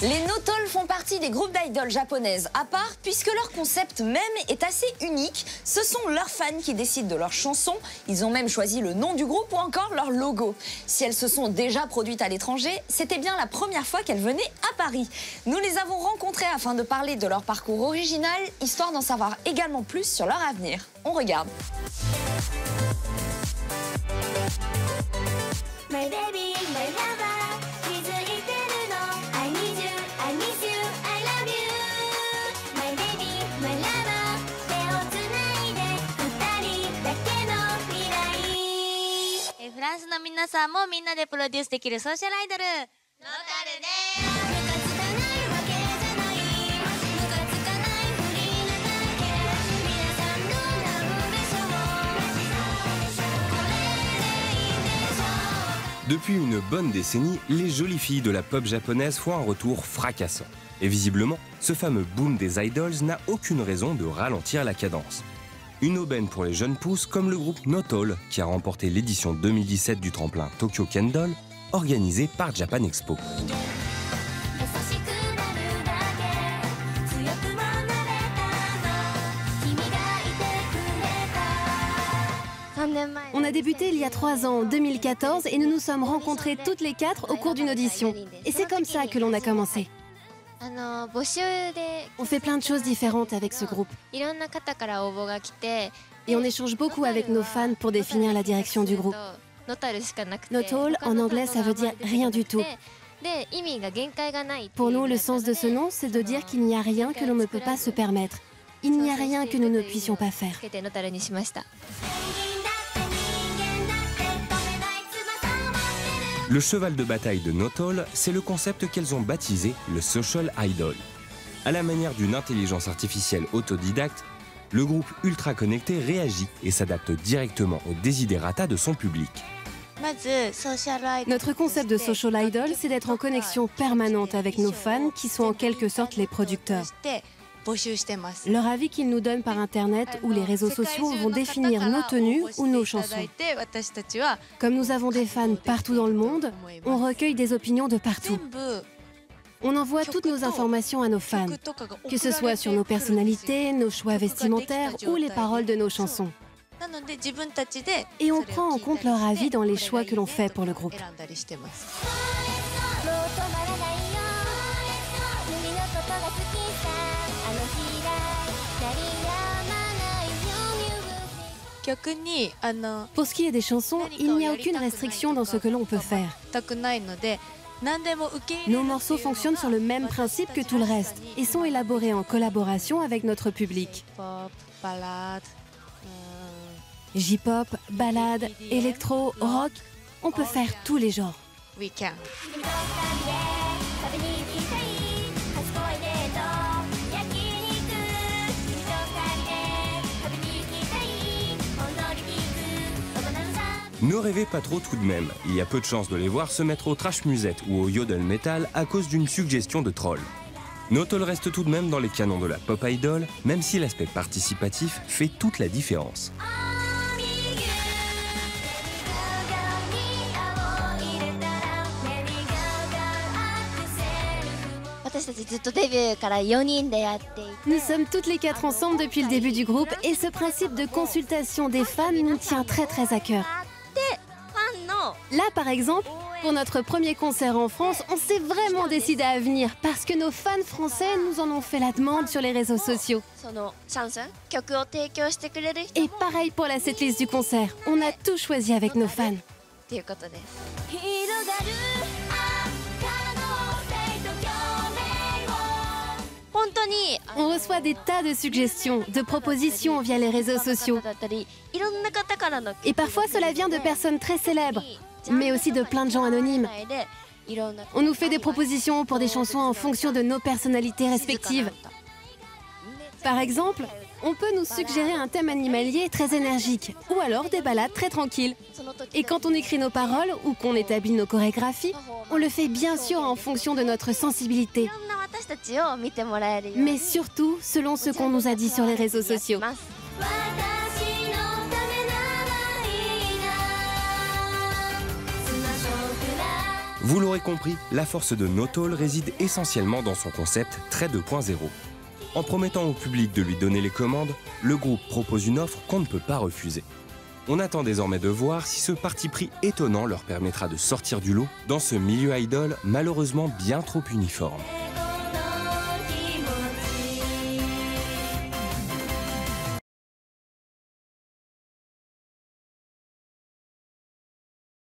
Les Notol font partie des groupes d'idoles japonaises à part puisque leur concept même est assez unique. Ce sont leurs fans qui décident de leurs chansons. Ils ont même choisi le nom du groupe ou encore leur logo. Si elles se sont déjà produites à l'étranger, c'était bien la première fois qu'elles venaient à Paris. Nous les avons rencontrées afin de parler de leur parcours original, histoire d'en savoir également plus sur leur avenir. On regarde. My baby, my lover, I need you, I miss you, I love you. My baby, my lover, 手をつないで二人だけの未来。フランスの皆さんもみんなでプロデュースできるソーシャルアイドルノタルです。ムカつかないわけじゃない、ムカつかないふりなだけ。皆さんどうなんでしょう、これでいいんでしょう。 Depuis une bonne décennie, les jolies filles de la pop japonaise font un retour fracassant. Et visiblement, ce fameux boom des idols n'a aucune raison de ralentir la cadence. Une aubaine pour les jeunes pousses comme le groupe Notol, qui a remporté l'édition 2017 du tremplin Tokyo Kendall, organisé par Japan Expo. On a débuté il y a 3 ans, en 2014, et nous nous sommes rencontrés toutes les 4 au cours d'une audition. Et c'est comme ça que l'on a commencé. On fait plein de choses différentes avec ce groupe. Et on échange beaucoup avec nos fans pour définir la direction du groupe. Notol, en anglais, ça veut dire rien du tout. Pour nous, le sens de ce nom, c'est de dire qu'il n'y a rien que l'on ne peut pas se permettre. Il n'y a rien que nous ne puissions pas faire. Le cheval de bataille de Notol, c'est le concept qu'elles ont baptisé le social idol. À la manière d'une intelligence artificielle autodidacte, le groupe ultra connecté réagit et s'adapte directement aux desiderata de son public. Notre concept de social idol, c'est d'être en connexion permanente avec nos fans qui sont en quelque sorte les producteurs. Leur avis qu'ils nous donnent par Internet ou les réseaux sociaux vont définir nos tenues ou nos chansons. Comme nous avons des fans partout dans le monde, on recueille des opinions de partout. On envoie toutes nos informations à nos fans, que ce soit sur nos personnalités, nos choix vestimentaires ou les paroles de nos chansons. Et on prend en compte leur avis dans les choix que l'on fait pour le groupe. Pour ce qui est des chansons, il n'y a aucune restriction dans ce que l'on peut faire. Nos morceaux fonctionnent sur le même principe que tout le reste et sont élaborés en collaboration avec notre public. J-pop, ballade, électro, rock, on peut faire tous les genres. Ne rêvez pas trop tout de même, il y a peu de chances de les voir se mettre au trash musette ou au yodel metal à cause d'une suggestion de troll. Notol reste tout de même dans les canons de la pop idol, même si l'aspect participatif fait toute la différence. Nous sommes toutes les 4 ensemble depuis le début du groupe et ce principe de consultation des fans nous tient très à cœur. Là, par exemple, pour notre premier concert en France, on s'est vraiment décidé à venir parce que nos fans français nous en ont fait la demande sur les réseaux sociaux. Et pareil pour la setlist du concert, on a tout choisi avec nos fans. On reçoit des tas de suggestions, de propositions via les réseaux sociaux. Et parfois cela vient de personnes très célèbres, mais aussi de plein de gens anonymes. On nous fait des propositions pour des chansons en fonction de nos personnalités respectives. Par exemple, on peut nous suggérer un thème animalier très énergique, ou alors des ballades très tranquilles. Et quand on écrit nos paroles ou qu'on établit nos chorégraphies, on le fait bien sûr en fonction de notre sensibilité. Mais surtout selon ce qu'on nous a dit sur les réseaux sociaux. Vous l'aurez compris, la force de Notal réside essentiellement dans son concept très 2.0. En promettant au public de lui donner les commandes, le groupe propose une offre qu'on ne peut pas refuser. On attend désormais de voir si ce parti pris étonnant leur permettra de sortir du lot dans ce milieu idol malheureusement bien trop uniforme.